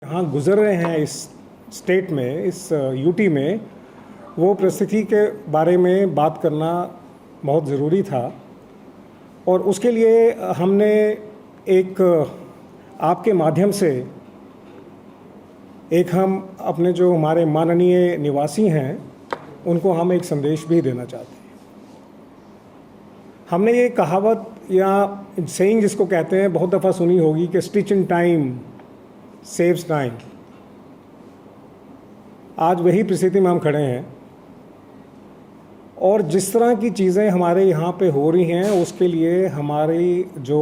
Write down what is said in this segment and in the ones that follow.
हाँ गुज़र रहे हैं इस स्टेट में, इस यूटी में, वो परिस्थिति के बारे में बात करना बहुत ज़रूरी था। और उसके लिए हमने एक आपके माध्यम से हम अपने जो हमारे माननीय निवासी हैं उनको हम एक संदेश भी देना चाहते हैं। हमने ये कहावत या सेइंग जिसको कहते हैं बहुत दफ़ा सुनी होगी कि stitch in time saves time. आज वही परिस्थिति में हम खड़े हैं और जिस तरह की चीज़ें हमारे यहाँ पे हो रही हैं उसके लिए हमारी जो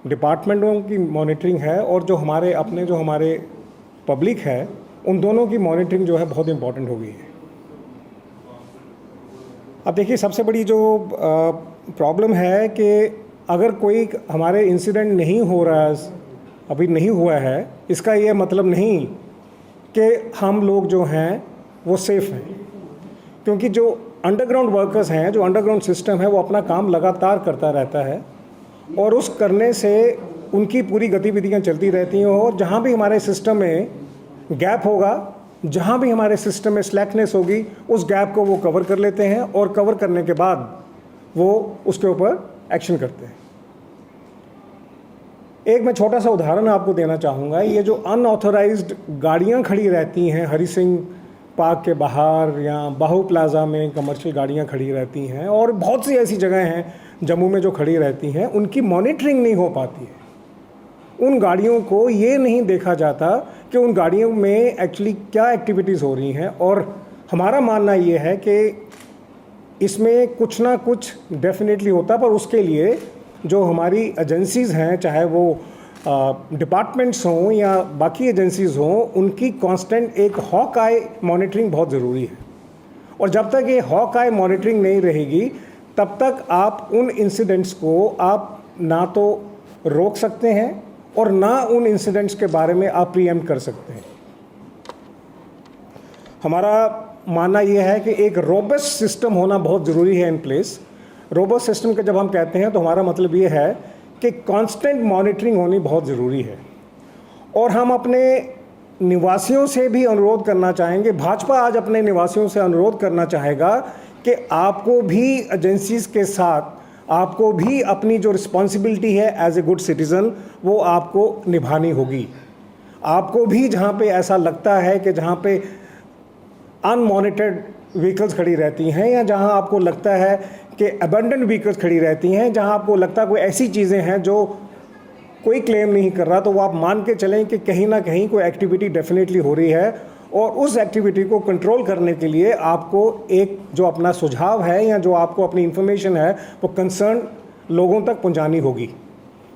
डिपार्टमेंटों की मॉनिटरिंग है और जो हमारे अपने जो हमारे पब्लिक है उन दोनों की मॉनिटरिंग जो है बहुत इम्पॉर्टेंट हो गई है। अब देखिए, सबसे बड़ी जो प्रॉब्लम है कि अगर कोई हमारे इंसिडेंट नहीं हो रहा है, अभी नहीं हुआ है, इसका ये मतलब नहीं कि हम लोग जो हैं वो सेफ़ हैं, क्योंकि जो अंडरग्राउंड वर्कर्स हैं, जो अंडरग्राउंड सिस्टम है, वो अपना काम लगातार करता रहता है और उस करने से उनकी पूरी गतिविधियां चलती रहती हैं। और जहां भी हमारे सिस्टम में गैप होगा, जहां भी हमारे सिस्टम में स्लैकनेस होगी, उस गैप को वो कवर कर लेते हैं और कवर करने के बाद वो उसके ऊपर एक्शन करते हैं। एक मैं छोटा सा उदाहरण आपको देना चाहूँगा। ये जो अनऑथोराइज्ड गाड़ियाँ खड़ी रहती हैं हरी सिंह पार्क के बाहर या बाहू प्लाज़ा में, कमर्शियल गाड़ियाँ खड़ी रहती हैं और बहुत सी ऐसी जगह हैं जम्मू में जो खड़ी रहती हैं, उनकी मॉनिटरिंग नहीं हो पाती है। उन गाड़ियों को ये नहीं देखा जाता कि उन गाड़ियों में एक्चुअली क्या एक्टिविटीज़ हो रही हैं। और हमारा मानना ये है कि इसमें कुछ ना कुछ डेफिनेटली होता, पर उसके लिए जो हमारी एजेंसीज़ हैं, चाहे वो डिपार्टमेंट्स हों या बाकी एजेंसीज़ हों, उनकी कांस्टेंट एक हॉक आई मॉनिटरिंग बहुत ज़रूरी है। और जब तक ये हॉक आई मॉनिटरिंग नहीं रहेगी तब तक आप उन इंसिडेंट्स को आप ना तो रोक सकते हैं और ना उन इंसिडेंट्स के बारे में आप प्रीएम्प्ट कर सकते हैं। हमारा मानना यह है कि एक रोबस्ट सिस्टम होना बहुत ज़रूरी है इन प्लेस। रोबस्ट सिस्टम का जब हम कहते हैं तो हमारा मतलब ये है कि कांस्टेंट मॉनिटरिंग होनी बहुत ज़रूरी है। और हम अपने निवासियों से भी अनुरोध करना चाहेंगे, भाजपा आज अपने निवासियों से अनुरोध करना चाहेगा कि आपको भी एजेंसीज़ के साथ, आपको भी अपनी जो रिस्पॉन्सिबिलिटी है एज ए गुड सिटीज़न वो आपको निभानी होगी। आपको भी जहाँ पे ऐसा लगता है कि जहाँ पे अनमॉनिटर्ड व्हीकल्स खड़ी रहती हैं या जहाँ आपको लगता है कि अबेंडन व्हीकल्स खड़ी रहती हैं, जहाँ आपको लगता है कोई ऐसी चीज़ें हैं जो कोई क्लेम नहीं कर रहा, तो वो आप मान के चलें कि कहीं ना कहीं कोई एक्टिविटी डेफिनेटली हो रही है। और उस एक्टिविटी को कंट्रोल करने के लिए आपको एक जो अपना सुझाव है या जो आपको अपनी इन्फॉर्मेशन है वो कंसर्न लोगों तक पहुंचानी होगी।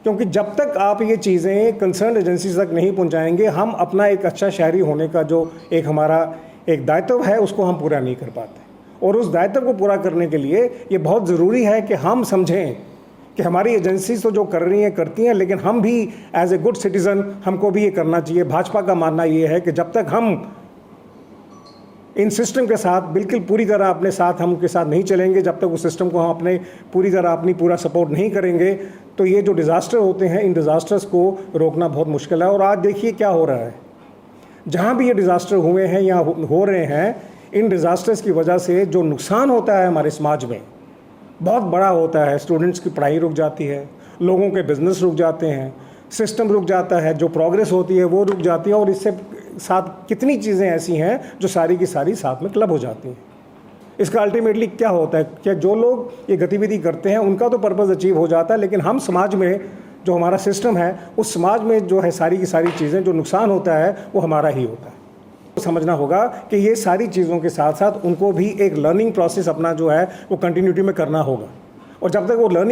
क्योंकि जब तक आप ये चीज़ें कंसर्न एजेंसीज तक नहीं पहुंचाएंगे, हम अपना एक अच्छा शहरी होने का जो एक हमारा एक दायित्व है उसको हम पूरा नहीं कर पाते। और उस दायित्व को पूरा करने के लिए ये बहुत ज़रूरी है कि हम समझें कि हमारी एजेंसीज तो जो कर रही हैं करती हैं, लेकिन हम भी एज ए गुड सिटीज़न हमको भी ये करना चाहिए। भाजपा का मानना ये है कि जब तक हम इन सिस्टम के साथ बिल्कुल पूरी तरह अपने साथ हम उनके साथ नहीं चलेंगे, जब तक उस सिस्टम को हम अपने पूरी तरह अपनी पूरा सपोर्ट नहीं करेंगे, तो ये जो डिज़ास्टर होते हैं इन डिज़ास्टर्स को रोकना बहुत मुश्किल है। और आज देखिए क्या हो रहा है, जहाँ भी ये डिज़ास्टर हुए हैं या हो रहे हैं, इन डिज़ास्टर्स की वजह से जो नुकसान होता है हमारे समाज में बहुत बड़ा होता है। स्टूडेंट्स की पढ़ाई रुक जाती है, लोगों के बिजनेस रुक जाते हैं, सिस्टम रुक जाता है, जो प्रोग्रेस होती है वो रुक जाती है। और इससे साथ कितनी चीज़ें ऐसी हैं जो सारी की सारी साथ में क्लब हो जाती हैं। इसका अल्टीमेटली क्या होता है, क्या जो लोग ये गतिविधि करते हैं उनका तो पर्पज़ अचीव हो जाता है, लेकिन हम समाज में जो हमारा सिस्टम है उस समाज में जो है सारी की सारी चीज़ें जो नुकसान होता है वो हमारा ही होता है। तो समझना होगा कि ये सारी चीज़ों के साथ साथ उनको भी एक लर्निंग प्रोसेस अपना जो है वो कंटिन्यूटी में करना होगा। और जब तक वो लर्निंग